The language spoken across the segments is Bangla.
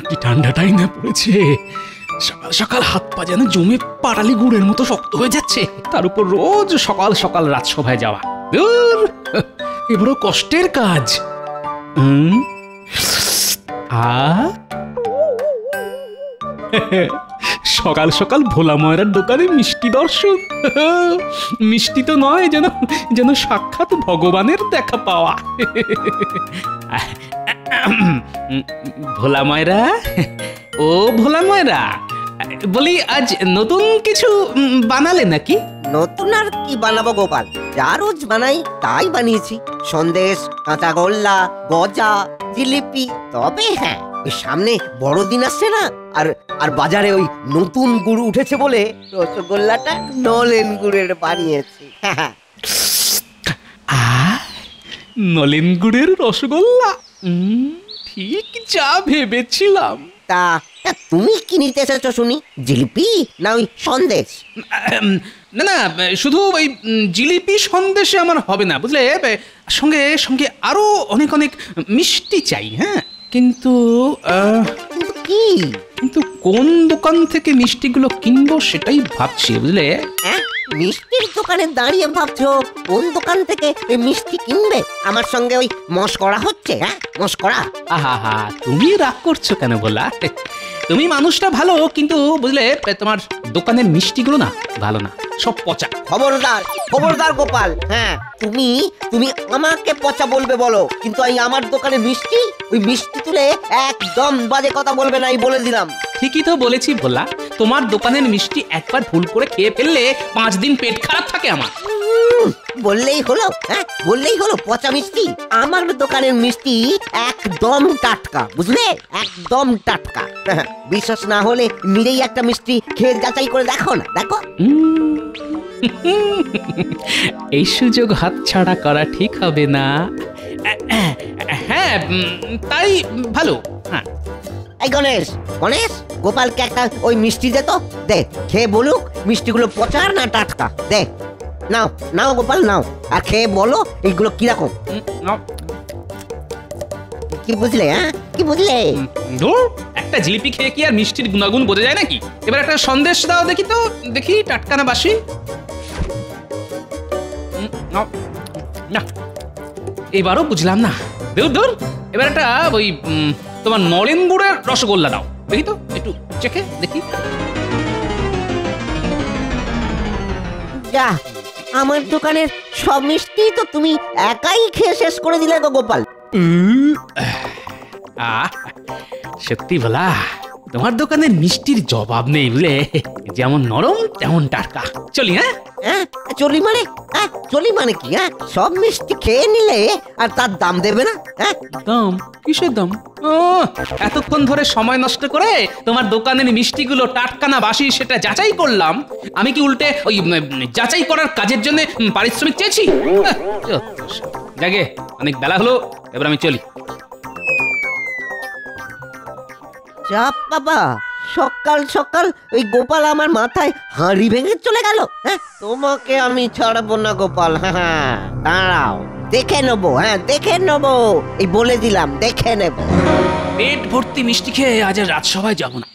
কি ঠান্ডাটাই না পড়েছে। সকাল সকাল হাত পা যেন জমে পাটালি গুড়ের মতো শক্ত হয়ে যাচ্ছে, তার উপর রোজ সকাল সকাল রাজসভায় যাওয়া। ধুর, এ বড় কষ্টের কাজ। সকাল সকাল ভোলা ময়রার দোকানে মিষ্টি দর্শন। মিষ্টি তো নয়, যেন যেন সাক্ষাৎ ভগবানের দেখা পাওয়া। ভোলা ময়রা, ও ভোলা ময়রা, বলি আজ নতুন কিছু বানালে নাকি? নতুন আর কি বানাবো গোপাল, যা রোজ বানাই তাই বানিয়েছি। সন্দেশ, কাঁচা গোল্লা, গজা, জিলিপি। তবে হ্যাঁ, ওই সামনে বড়দিন আসছে না, আর আর বাজারে ওই নতুন গুড় উঠেছে বলে রসগোল্লাটা নলেন গুড়ের বানিয়েছি। নলেন গুড়ের রসগোল্লা, ঠিক যা ভেবেছিলাম। তা তুমি কি নিতে এসেছো শুনি? জিলিপি না ওই সন্দেশ? না না, শুধু ওই জিলিপি সন্দেশে আমার হবে না, বুঝলে। সঙ্গে সঙ্গে আরো অনেক অনেক মিষ্টি চাই। হ্যাঁ, কিন্তু কি, কিন্তু কোন দোকান থেকে মিষ্টিগুলো কিনবো সেটাই ভাবছি, বুঝলে। মিষ্টির দোকানে দাঁড়িয়ে ভাবছো কোন দোকান থেকে মিষ্টি কিনবে? আমার সঙ্গে ওই মশকরা হচ্ছে? হ্যাঁ, মশকরা। আহা, তুমি রাগ করছো কেন বলা? তুমি মানুষটা ভালো, কিন্তু বুঝলে তোমার দোকানের মিষ্টিগুলো না ভালো না, সব পচা। খবরদার খবরদার গোপাল, হ্যাঁ তুমি তুমি আমাকে পচা বলবে বলো, কিন্তু এই আমার দোকানের মিষ্টি, ওই মিষ্টি তুলে একদম বাজে কথা বলবে না, এই বলে দিলাম। ঠিকই তো বলেছি ভোলা, তোমার দোকানের মিষ্টি একবার ভুল করে খেয়ে ফেললে 5 দিন পেট খারাপ থাকে আমার। বললেই হলো, হ্যাঁ বললেই হলো পচা মিষ্টি। আমার দোকানের মিষ্টি একদম টাটকা, বুঝলে, একদম টাটকা। বিশ্বাস না হলে নিজেই একটা মিষ্টি খেয়ে যাচাই করে দেখো না, দেখো। এই সুযোগ হাতছাড়া করা ঠিক হবে না। হ্যাঁ, তাই ভালো। হ্যাঁ, এই গণেশ, গণেশ, গোপালকে একটা ওই মিষ্টি দে তো, দে, খেয়ে বলুক মিষ্টিগুলো পচা না টাটকা। দে, নাও নাও গোপাল, নাও, আর খেয়ে বলো এইগুলো কিরকম। কি বুঝলে? হ্যাঁ, কি বুঝলে? একটা জিলিপি খেয়ে কি আর মিষ্টির গুণাগুণ বোঝা যায় নাকি? এবার একটা সন্দেশ দাও দেখি তো, দেখি টাটকা না বাসি। না, এবারও বুঝলাম না। দূর, এবার একটা ওই তোমার নলেন গুড়ের রসগোল্লা দাও দেখি তো, একটু চেখে দেখি। যা, আমার দোকানের সব মিষ্টি তো তুমি একাই খেয়ে শেষ করে দিলে গো গোপাল। সত্যি বলা, তোমার দোকানের মিষ্টির জবাব নেই, বুঝলে। যেমন নরম তেমন টাটকা। চলি? হ্যাঁ, চলি মানে? হ্যাঁ, চলি মানে কি? হ্যাঁ, সব মিষ্টি খেয়ে নিলে আর তার দাম দেবে না? হ্যাঁ, দাম? কিসের দাম? এতক্ষণ ধরে সময় নষ্ট করে তোমার দোকানের মিষ্টিগুলো টাটকা না বাসি সেটা যাচাই করলাম। আমি কি উল্টে ওই যাচাই করার কাজের জন্য পারিশ্রমিক চেয়েছি? যাকে, অনেক বেলা হলো, এবার আমি চলি। চাপ বাবা, সকাল সকাল ওই গোপাল আমার মাথায় হাঁড়ি ভেঙে চলে গেল। হ্যাঁ, তোমাকে আমি ছাড়বো না গোপাল। হ্যাঁ, দাঁড়াও, দেখে নেবো। হ্যাঁ, দেখে নেবো, এই বলে দিলাম, দেখে নেব। পেট ভর্তি মিষ্টি খেয়ে আজ আর রাজসভায় যাব না,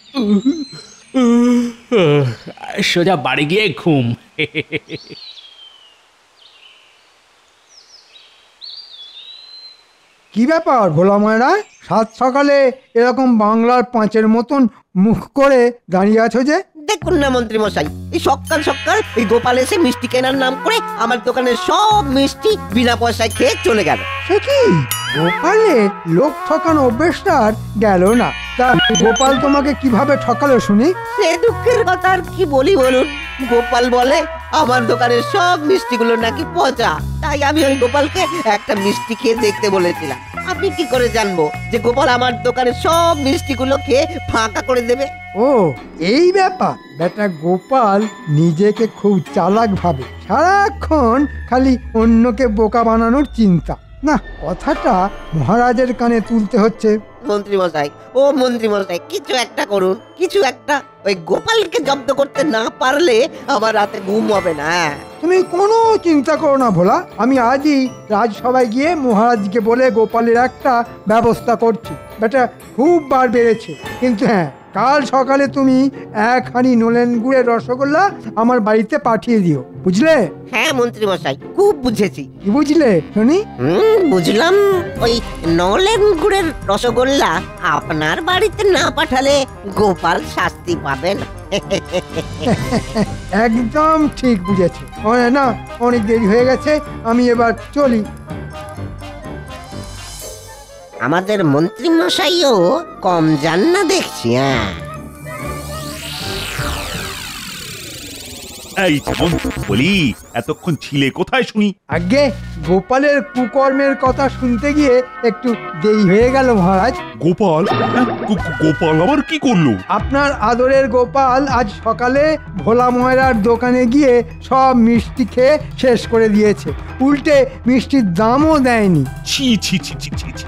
সোজা বাড়ি গিয়ে ঘুম। কি ব্যাপার ভোলা ময়রা, সাত সকালে এরকম বাংলার পাঁচের মতন মুখ করে দাঁড়িয়ে আছো যে? দেখুন না মন্ত্রী মশাই, এই সকাল সকাল এই গোপাল এসে মিষ্টি কেনার নাম করে আমার দোকানের সব মিষ্টি বিনা পয়সায় খেয়ে চলে গেল। সে কি, গোপালে লোক ঠকানো অভ্যেসটা আর গেল না? তা গোপাল তোমাকে কিভাবে ঠকালো শুনি? সে দুঃখের কথা আর কি বলি বলুন। গোপাল বলে আমার দোকানের সব মিষ্টিগুলো নাকি পচা, তাই আমি ওই গোপালকে একটা মিষ্টি খেয়ে দেখতে বলেছিলাম। আপনি কি করে জানবো যে গোপাল আমার দোকানের সব মিষ্টিগুলো খেয়ে ফাঁকা করে দেবে? ও, এই ব্যাপার। বেটা গোপাল নিজেকে খুব চালাক ভাবে, সারাক্ষণ খালি অন্যকে বোকা বানানোর চিন্তা। না, কথাটা মহারাজের কানে তুলতে হচ্ছে। মন্ত্রী মশাই, ও মন্ত্রী মশাই, কিছু একটা করুন, কিছু একটা। ওই গোপালকে জব্দ করতে না পারলে আমার রাতে ঘুম হবে না। তুমি কোনো চিন্তা করো না ভোলা, আমি আজই রাজসভায় গিয়ে মহারাজকে বলে গোপালের একটা ব্যবস্থা করছি। বেটা খুব বার বেড়েছে, কিন্তু হ্যাঁ, কাল সকালে তুমি 1 হাঁড়ি নলেন গুড়ের রসগোল্লা আমার বাড়িতে পাঠিয়ে দিও, বুঝলে? হ্যাঁ মন্ত্রী মশাই, খুব বুঝেছি। কি বুঝলে শুনি? বুঝলাম। ওই নলেন গুড়ের রসগোল্লা আপনার বাড়িতে না পাঠালে গোপাল শাস্তি পাবেন। একদম ঠিক বুঝেছে। না, অনেক দেরি হয়ে গেছে, আমি এবার চলি। আমাদের মন্ত্রী মশাইও কম যান না দেখছি। হ্যাঁ, এই যেমন বলি, এতক্ষণ ছিলে কোথায় শুনি? আগে গোপালের কুকর্মের কথা শুনতে গিয়ে একটু দেরি হয়ে গেল মহারাজ। গোপাল? গোপাল আবার কি করলো? আপনার আদরের গোপাল আজ সকালে ভোলা ময়রার দোকানে গিয়ে সব মিষ্টি খেয়ে শেষ করে দিয়েছে, উল্টে মিষ্টির দামও দেয়নি। ছি ছি ছি ছি ছি ছি,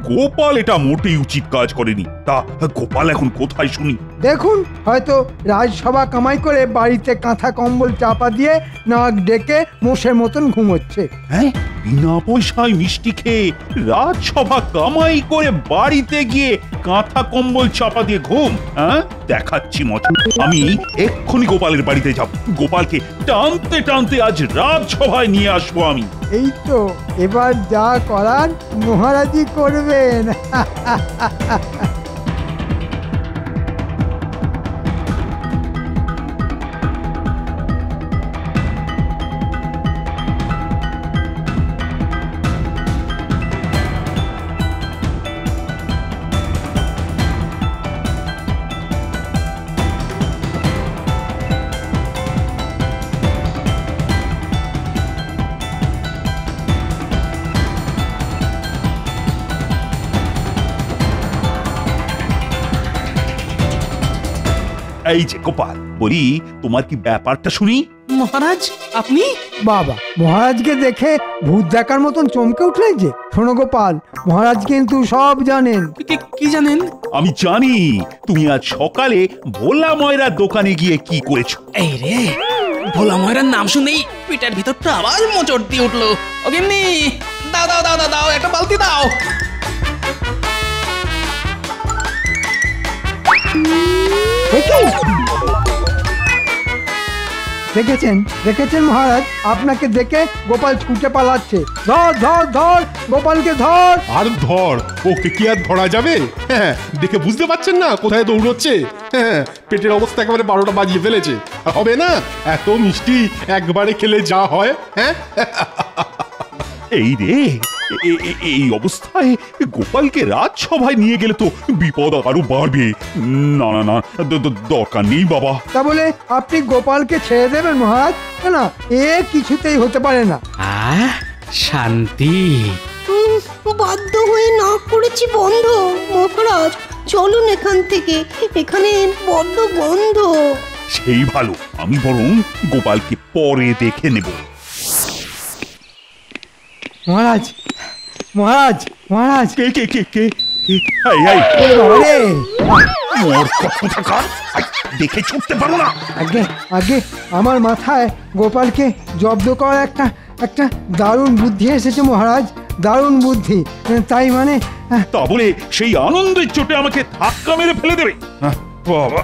গোপাল এটা মোটেই উচিত কাজ করেনি। তা গোপাল এখন কোথায় শুনি? দেখুন, হয়তো রাজসভা কামাই করে বাড়িতে কাঁথা কম্বল চাপা দিয়ে নাক ডেকে মোষের মতন ঘুমোচ্ছে। হ্যাঁ, বিনা পয়সায় মিষ্টি খেয়ে রাজসভা কামাই করে বাড়িতে গিয়ে কাঁথা কম্বল চাপা দিয়ে ঘুম? হ্যাঁ, দেখাচ্ছি মজা। আমি এক্ষুনি গোপালের বাড়িতে যাব, গোপালকে টানতে টানতে আজ রাজসভায় নিয়ে আসবো আমি। এই তো, এবার যা করার মহারাজই করবেন। এই যে গোপাল, বলি তোমার কি ব্যাপারটা শুনি? মহারাজ আপনি? বাবা, মহারাজকে দেখে ভূত দেখার মতন চমকে উঠলেন যে। শোনো গোপাল, মহারাজ কিন্তু সব জানেন। কি জানেন? আমি জানি তুমি আজ সকালে ভোলা ময়রার দোকানে গিয়ে কি করেছো। এই রে, ভোলা ময়রার নাম শুনেই পিটার ভিতরটা আবার মোচড় দিয়ে উঠলো। ও গিন্নি, দাও দাও দাও দাও, একটা বালতি দাও। দেখেছেন দেখেছেন মহারাজ, আপনাকে দেখে গোপাল ছুটে পালাচ্ছে। ধর ধর ধর, গোপালকে ধর। আর ধর, ওকে কি আর ধরা যাবে? হ্যাঁ, দেখে বুঝতে পারছেন না কোথায় দৌড়চ্ছে? হ্যাঁ, পেটের অবস্থা একেবারে 12টা বাজিয়ে ফেলেছে। আর হবে না, এত মিষ্টি একবারে খেলে যা হয়। হ্যাঁ, এই রে, এই অবস্থায় গোপালকে রাজসভায় নিয়ে গেলে তো বিপদ আরো বাড়বে। না না না, দরকার নেই বাবা। তা বলে আপনি গোপালকে ছেড়ে দেবেন মহারাজ? না, এ কিছুতেই হতে পারে না। শান্তি। বাধ্য হয়ে না করেছি বন্ধ। মহারাজ চলুন এখান থেকে, এখানে বড্ড বন্ধ। সেই ভালো, আমি বরং গোপালকে পরে দেখে নেব। মহারাজ মহারাজ মহারাজ, কে কে কে কে? দেখে ছুটতে পারো না? আগে আগে আমার মাথায় গোপালকে জব্দ করার একটা দারুণ বুদ্ধি এসেছে মহারাজ, দারুণ বুদ্ধি। তাই মানে তা বলে সেই আনন্দের চোটে আমাকে ধাক্কা মেরে ফেলে দেবে? বাবা,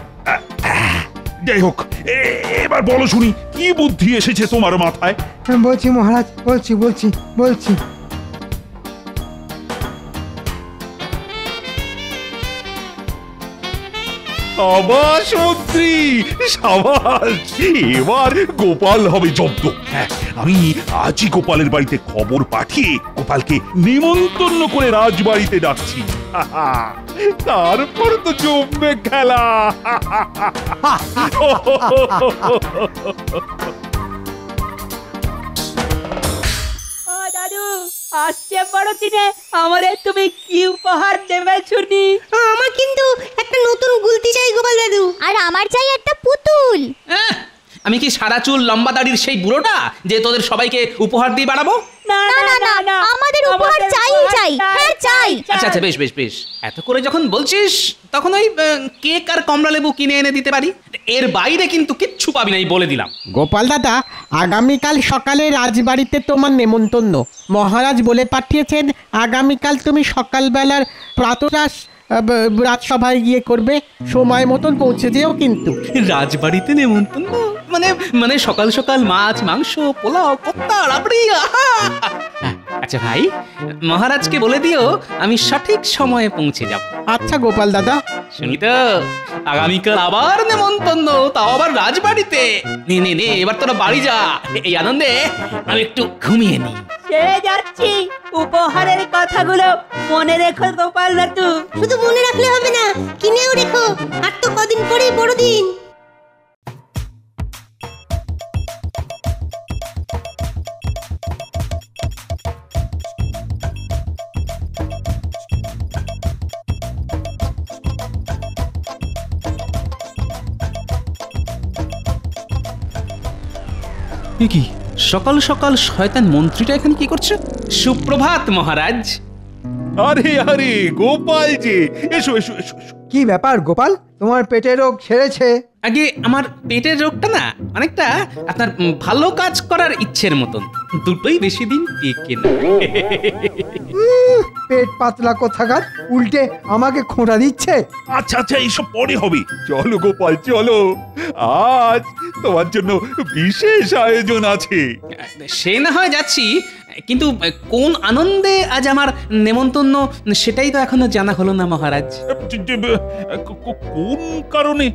যাই হোক, এবার বলো শুনি, কি বুদ্ধি এসেছে তোমার মাথায়? বলছি মহারাজ, বলছি। সাবাস মন্ত্রী, সাবাস! এবার গোপাল হবে জব্দ। হ্যাঁ, আমি আজই গোপালের বাড়িতে খবর পাঠিয়ে গোপালকে নিমন্ত্রণ করে রাজবাড়িতে ডাকছি। তারপর তো জমবে খেলা। দাদু, আসছে বড়দিনে আমাদের তুমি কি উপহার দেবে শুনি? আমার কিন্তু একটা নতুন গুলতি চাই গোপাল দাদু। আর আমার চাই একটা পুতুল। আমি কি সাদা চুল লম্বা দাড়ির সেই বুড়োটা যে তোদের সবাইকে উপহার দিয়ে বাড়াবো? না না না না আমাদের উপহার চাই চাই, হ্যাঁ চাই। আচ্ছা আচ্ছা, বেশ বেশ বেশ, এত করে যখন বলছিস তখন ওই কেক আর কমলা লেবু কিনে এনে দিতে পারি। এর বাইরে কিন্তু কিচ্ছু পাবি না, এই বলে দিলাম। গোপাল দাদা, আগামীকাল সকালে রাজবাড়িতে তোমার নেমন্তন্ন। মহারাজ বলে পাঠিয়েছেন আগামীকাল তুমি সকালবেলার প্রাতরাশ রাজসভায় গিয়ে করবে। সময় মতন পৌঁছে যেও কিন্তু। রাজবাড়িতে নেমন্তন্ন মানে মানে সকাল সকাল মাছ মাংস পোলাও কোপ্তা রাবড়ি, আহা! আচ্ছা ভাই, মহারাজকে বলে দিও আমি সঠিক সময়ে পৌঁছে যাব। আচ্ছা গোপাল দাদা। শুনি তো, আগামীকাল আবার নেমন্তন্ন, তাও আবার রাজবাড়িতে। নে নে নে, এবার তোরা বাড়ি যা, এই আনন্দে আমি একটু ঘুমিয়ে নি। সে যাচ্ছি, উপহারের কথাগুলো মনে রেখো গোপাল দাদু। শুধু মনে রাখলে হবে না, কিনেও রেখো, আর তো কদিন পরেই বড়দিন। কি সকাল সকাল শয়তান মন্ত্রীটা এখানে কি করছে? সুপ্রভাত মহারাজ। আরে আরে গোপাল যে, এসো এসো এসো এসো। কি ব্যাপার গোপাল, তোমার পেটের রোগ সেরেছে? আগে আমার পেটের রোগটা না অনেকটা আপনার ভালো কাজ করার ইচ্ছের মতন, দুটোই বেশি দিন টিকে না। পেট পাতলা কোথাকার, উল্টে আমাকে খোঁটা দিচ্ছে। আচ্ছা আচ্ছা, এইসব পরে হবে। চলো গোপাল চলো, আজ তোমার জন্য বিশেষ আয়োজন আছে। সে না হয় যাচ্ছি, কিন্তু কোন আনন্দে আজ আমার নেমন্তন্ন সেটাই তো এখনো জানা হলো না মহারাজ। কোন কারণে?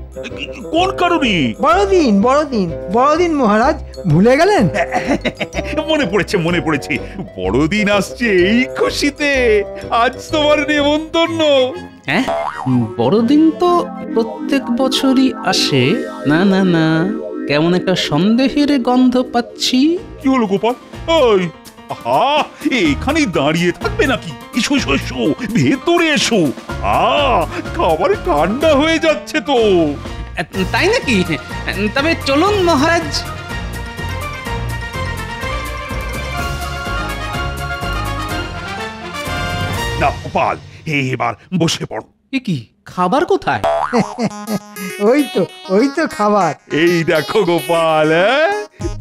কোন কারণে? বড়দিন বড়দিন বড়দিন মহারাজ, ভুলে গেলেন? মনে পড়েছে মনে পড়েছে, বড়দিন আসছে এই খুশিতে আজ তোমার নেমন্তন্ন। হ্যাঁ, বড়দিন তো প্রত্যেক বছরই আসে। না না না, কেমন একটা সন্দেহের গন্ধ পাচ্ছি। কি হলো গোপাল? ওই আহা, এখানেই দাঁড়িয়ে থাকবে নাকি? এসো এসো এসো, ভেতরে এসো। খাবার ঠান্ডা হয়ে যাচ্ছে তো। তাই নাকি? তবে চলুন মহারাজ। না গোপাল, এবার বসে পড়ো। এ কি, খাবার কোথায়? ওই তো খাবার। এই দেখো গোপাল,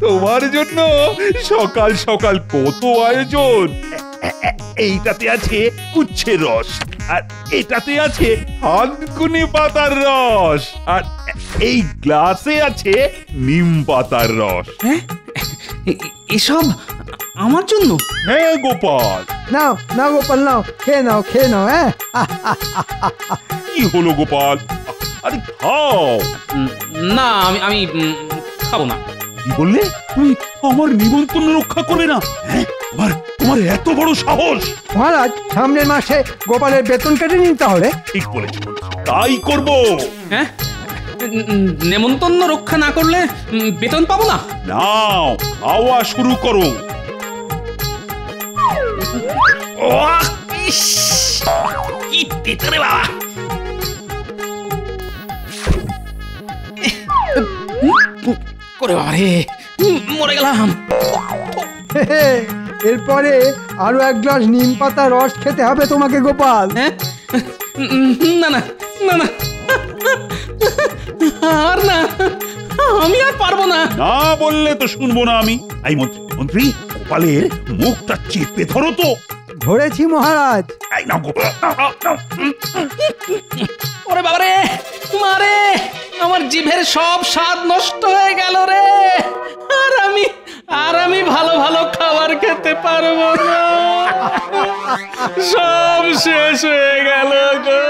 তোমার জন্য সকাল সকাল কত আয়োজন। এইটাতে আছে উচ্ছের রস, আর এটাতে আছে হাতকুনি পাতার রস, আর এই গ্লাসে আছে নিম পাতার রস। এসব আমার জন্য? হ্যাঁ গোপাল। নাও নাও গোপাল, নাও খেয়ে নাও, খেয়ে নাও। হ্যাঁ, কি হলো গোপাল? আরে খাও। না, আমি খাবো না। কি বললে? তুমি আমার নিমন্ত্রণ রক্ষা করবে না? তোমার তোমার এত বড় সাহস! মহারাজ, সামনের মাসে গোপালের বেতন কেটে নিন তাহলে। ঠিক বলেছ, তাই করব। হ্যাঁ, নেমন্তন্ন রক্ষা না করলে বেতন পাবো না? নাও, খাওয়া শুরু করো। কি তেতো রে বাবা! করে বাবা রে, মরে গেলাম। এরপরে আরো এক গ্লাস নিম পাতা রস খেতে হবে তোমাকে গোপাল। হ্যাঁ, না না না না, আর না, আমি আর পারবো না। না বললে তো শুনবো না আমি। এই মন্ত্রী মন্ত্রী, গোপালের মুখটা চেপে ধরো তো। ধরেছি মহারাজ। এই নাও গোপাল, নাও, নাও। ওরে বাবা রে, মারে, আমার জিভের সব স্বাদ নষ্ট হয়ে গেল রে। আর আমি ভালো ভালো খাবার খেতে পারবো না, সব শেষ হয়ে গেল গো।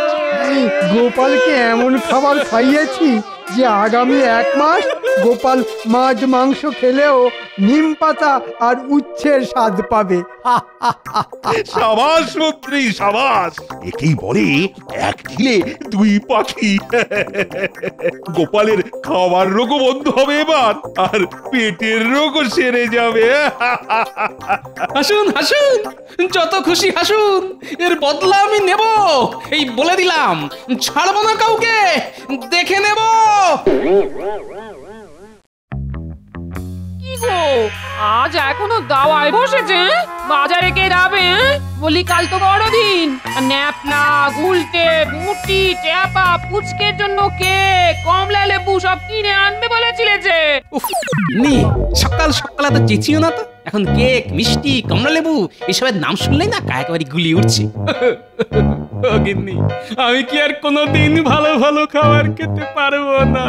গোপালকে এমন খাবার খাইয়েছি যে আগামী 1 মাস গোপাল মাছ মাংস খেলেও নিম পাতা আর উচ্ছের স্বাদ পাবে। সাবাস মন্ত্রী, সাবাস। একেই বলে এক ঢিলে 2 পাখি। গোপালের খাবার রোগও বন্ধ হবে এবার, আর পেটের রোগও সেরে যাবে। হাসুন হাসুন, যত খুশি হাসুন, এর বদলা আমি নেব, এই বলে দিলাম। ছাড়বো না কাউকে, দেখে নেব। কি গো, আজ এখনো দাওয়ায় বসেছে? বাজারে কে যাবে? বলি কাল তো বড়দিন। ন্যাপনা, গুলটে, বুটি, চাপা, পুচকের জন্য কে কমলা লেবু সব কিনে আনবে বলেছিলে যে। উফ, নি সকাল সকাল এত চেঁচিও না তো। এখন কেক, মিষ্টি, কমলা লেবু এসবের নাম শুনলেই না একেবারে গুলি উঠছে। ও গিন্নি, আমি কি আর কোনোদিন ভালো ভালো খাবার খেতে পারবো না?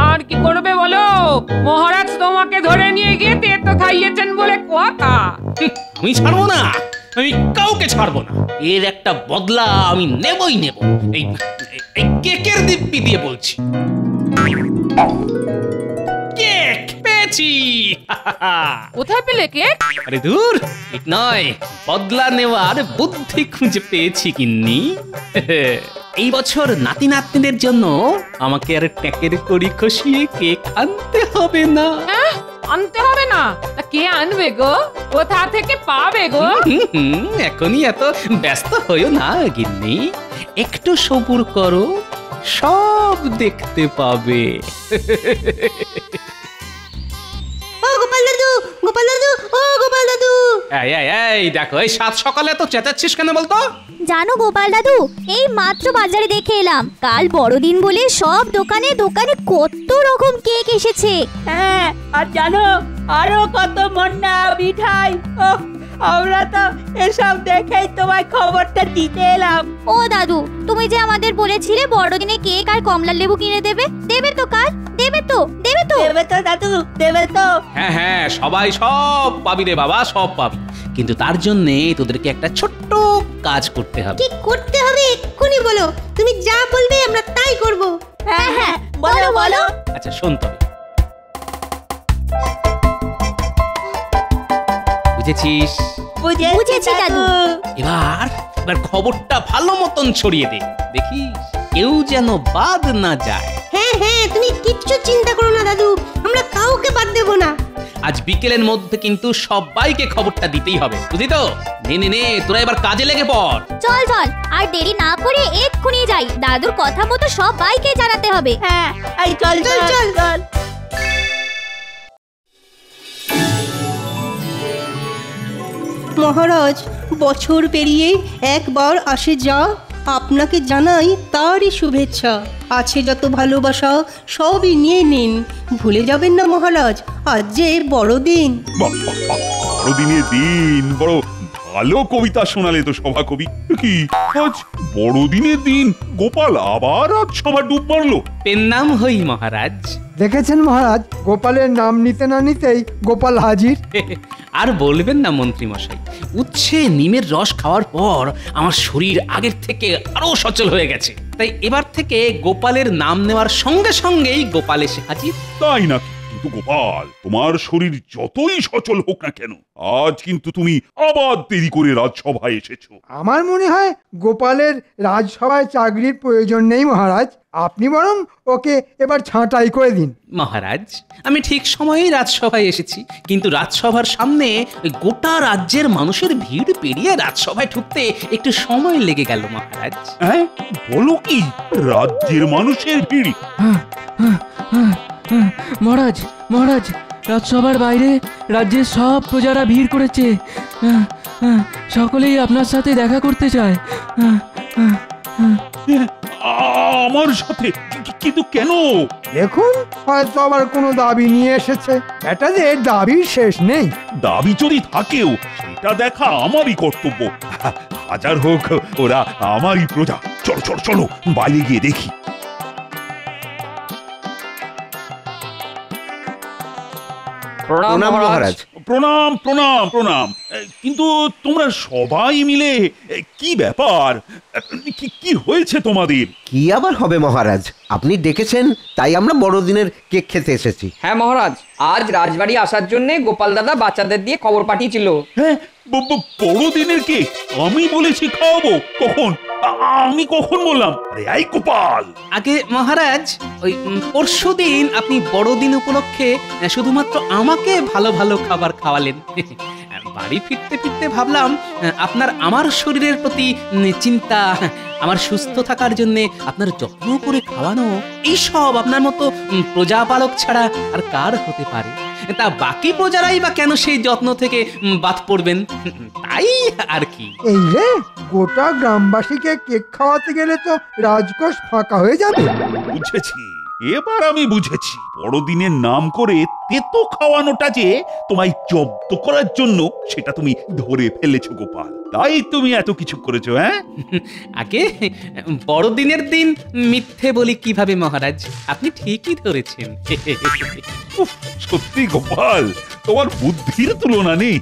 আর কি করবে বলো? মহারাজ তোমাকে ধরে নিয়ে গিয়ে তেতো খাইয়েছেন বলে কথা। আমি ছাড়বো না, আমি কাউকে ছাড়বো না। এর একটা বদলা আমি নেবই নেব। এই এই কেকের দিব্যি দিয়ে বলছি। কেক পেয়েছি। কোথায় পেলে কেক? আরে দূর, ঠিক নয়, বদলা নেওয়ার বুদ্ধি খুঁজে পেয়েছি গিন্নি। এই বছর নাতি নাতনিদের জন্য আমাকে আর ট্যাকের কড়ি খসিয়ে কেক আনতে হবে না। আনতে হবে না? তা কে আনবে গো? কোথা থেকে পাবে গো? এখনই এত ব্যস্ত হইও না গিন্নি, একটু সবুর করো, সব দেখতে পাবে। ও গোপাল দাদু, গোপাল দাদু, ও গোপাল দাদু। এই দেখো, এই সাত সকালে তো চেঁচাচ্ছিস কেন বলতো? জানো গোপাল দাদু, এই মাত্র বাজারে দেখে এলাম, কাল বড়দিন বলে সব দোকানে দোকানে কত রকম কেক এসেছে। হ্যাঁ, আর জানো আরো কত মন্না মিঠাই। ওহ, আমরা তো এসব দেখেই তোমায় খবরটা দিতে এলাম। ও দাদু, তুমি যে আমাদের বলেছিলে বড়দিনে কেক আর কমলা লেবু কিনে দেবে, দেবে তো কাল? দেবে তো? দেবে তো? দেবে তো দাদু, দেবে তো? হ্যাঁ, সবাই সব পাবি রে বাবা, সব পাবি, কিন্তু তার জন্য তোদেরকে একটা ছোট্ট কাজ করতে হবে। কি করতে হবে এক্ষুনি বলো, তুমি যা বলবে আমরা তাই করব। হ্যাঁ হ্যাঁ, বলো বলো। আচ্ছা শোন তবে, বুঝেছিস? বুঝেছি দাদু। এবার খবরটা ভালো মতন ছড়িয়ে দে, দেখিস কেউ যেন বাদ না যায়। হ্যাঁ হ্যাঁ, তুমি কিচ্ছু চিন্তা করো না দাদু, আমরা কাউকে বাদ দেব না। আজ বিকেলের মধ্যে কিন্তু সবাইকে খবরটা দিতেই হবে, বুঝলি তো? নে তোরা এবার কাজে লেগে পড়। চল চল, আর দেরি না করে এক্ষুনি যাই, দাদুর কথা মতো সবাইকে জানাতে হবে। হ্যাঁ, এই চল চল চল চল। মহারাজ, বছর পেরিয়ে একবার আসে যা, আপনাকে জানাই তারই শুভেচ্ছা। আছে যত ভালোবাসা সবই নিয়ে নিন, ভুলে যাবেন না মহারাজ, আজ যে বড়দিন। বড়দিনের দিন, বড় ভালো কবিতা শোনালে তো সভাকবি। কি আজ বড়দিনের দিন গোপাল আবার আজ সবার ডুব মারলো? পেন নাম হই মহারাজ। দেখেছেন মহারাজ, গোপালের নাম নিতে না নিতেই গোপাল হাজির। আর বলবেন না মন্ত্রী মশাই, উচ্ছে নিমের রস খাওয়ার পর আমার শরীর আগের থেকে আরো সচল হয়ে গেছে, তাই এবার থেকে গোপালের নাম নেওয়ার সঙ্গে সঙ্গেই গোপাল এসে হাজির। তাই না? কিন্তু গোপাল, তোমার শরীর যতই সচল হোক না কেন, আজ কিন্তু তুমি আবার দেরি করে রাজসভায় এসেছো। আমার মনে হয় গোপালের রাজসভায় চাকরির প্রয়োজন নেই মহারাজ, আপনি বরং ওকে এবার ছাঁটাই করে দিন। মহারাজ, আমি ঠিক সময়েই রাজসভায় এসেছি, কিন্তু রাজসভার সামনে ওই গোটা রাজ্যের মানুষের ভিড় পেরিয়ে রাজসভায় ঢুকতে একটু সময় লেগে গেল মহারাজ। হ্যাঁ, বলো কি? রাজ্যের মানুষের ভিড়? মহারাজ, মহারাজ, রাজসভার বাইরে রাজ্যের সব প্রজারা ভিড় করেছে, সকলেই আপনার সাথে দেখা করতে চায়। আমার সাথে? কিন্তু কেন? দেখুন, হয়তো আবার কোনো দাবি নিয়ে এসেছে, এটা যে দাবির শেষ নেই। দাবি যদি থাকেও সেটা দেখা আমারই কর্তব্য। হাজার হোক ওরা আমারই প্রজা। চলো চলো চলো, বাইরে গিয়ে দেখি। প্রণাম মহারাজ। প্রণাম প্রণাম প্রণাম। কিন্তু তোমরা সবাই মিলে কি ব্যাপার? কি হয়েছে তোমাদের? কি আবার হবে মহারাজ, আপনি ডেকেছেন তাই আমরা বড়দিনের কেক খেতে এসেছি। হ্যাঁ মহারাজ, আজ রাজবাড়ি আসার জন্য গোপাল দাদা বাচ্চাদের দিয়ে খবর পাঠিয়েছিল। হ্যাঁ, বড়দিনের কেক আমি বলেছি খাওয়াবো? কখন? আমি কখন বললাম? আরে এই গোপাল! আগে মহারাজ, ওই পরশুদিন আপনি বড়দিন উপলক্ষে শুধুমাত্র আমাকে ভালো ভালো খাবার খাওয়ালেন। বাড়ি ফিরতে ফিরতে ভাবলাম আপনার আমার শরীরের প্রতি চিন্তা, আমার সুস্থ থাকার জন্য আপনার যত্ন করে খাওয়ানো, এইসব আপনার মতো প্রজাপালক ছাড়া আর কার হতে পারে? তা বাকি প্রজারাই বা কেন সেই যত্ন থেকে বাদ পড়বেন? তাই আর কি। এই রে, গোটা গ্রামবাসীকে কেক খাওয়াতে গেলে তো রাজকোষ ফাঁকা হয়ে যাবে। বুঝেছি, এবার আমি বুঝেছি বড়দিনের নাম করে তেতো খাওয়ানোটা যে তোমায় জব্দ করার জন্য সেটা তুমি ধরে ফেলেছো গোপাল, তাই তুমি এত কিছু করেছো। হ্যাঁ, আগে বড়দিনের দিন মিথ্যে বলি কিভাবে মহারাজ? আপনি ঠিকই ধরেছেন। উফ, সত্যি গোপাল, তোমার বুদ্ধির তুলনা নেই।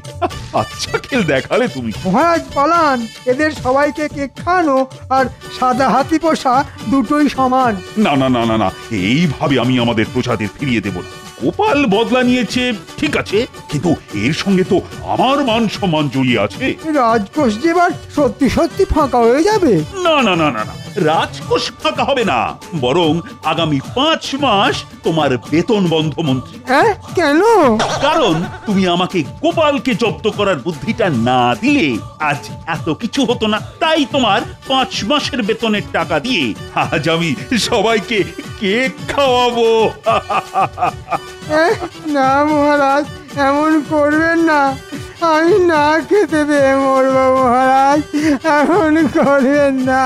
আচ্ছা খেল দেখালে তুমি। মহারাজ পালান, এদের সবাইকে কেক খাওয়ানো আর সাদা হাতি পোষা দুটোই সমান। না না না না না, এইভাবে আমি আমাদের প্রজাদের ফিরিয়ে দেব না। গোপাল বদলা নিয়েছে ঠিক আছে, কিন্তু এর সঙ্গে তো আমার মান সম্মান জড়িয়ে আছে। রাজকোষ যে এবার সত্যি সত্যি ফাঁকা হয়ে যাবে। না না না না না, রাজকোষ ফাঁকা হবে না, বরং আগামী 5 মাস তোমার বেতন বন্ধ মন্ত্রী। হ্যাঁ, কেন? কারণ তুমি আমাকে গোপালকে জব্দ করার বুদ্ধিটা না দিলে আজ এত কিছু হতো না। তাই তোমার 5 মাসের বেতনের টাকা দিয়ে আজ আমি সবাইকে কেক খাওয়াবো। না মহারাজ, এমন করবেন না, আমি না খেতে পেয়ে মরবো মহারাজ, এমন করবেন না।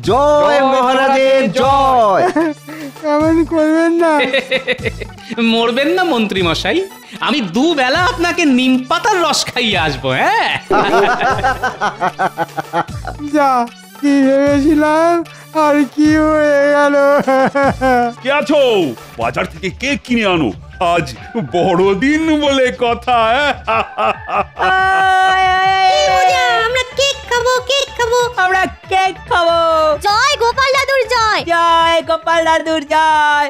জয় মহারাজের জয়। এমন করবেন না। মরবেন না মন্ত্রী মশাই, আমি দুবেলা আপনাকে নিম পাতার রস খাইয়ে আসবো। হ্যাঁ, যা কি ভেবেছিলাম আর কি হয়ে গেল। কে আছো? বাজার থেকে কেক কিনে আনো, আজ বড়দিন বলে কথা। আমরা কেক খাবো, কেক খাবো। আমরা কেক খাবো। জয় গোপাল দাদুর জয়। জয় গোপাল দাদুর জয়।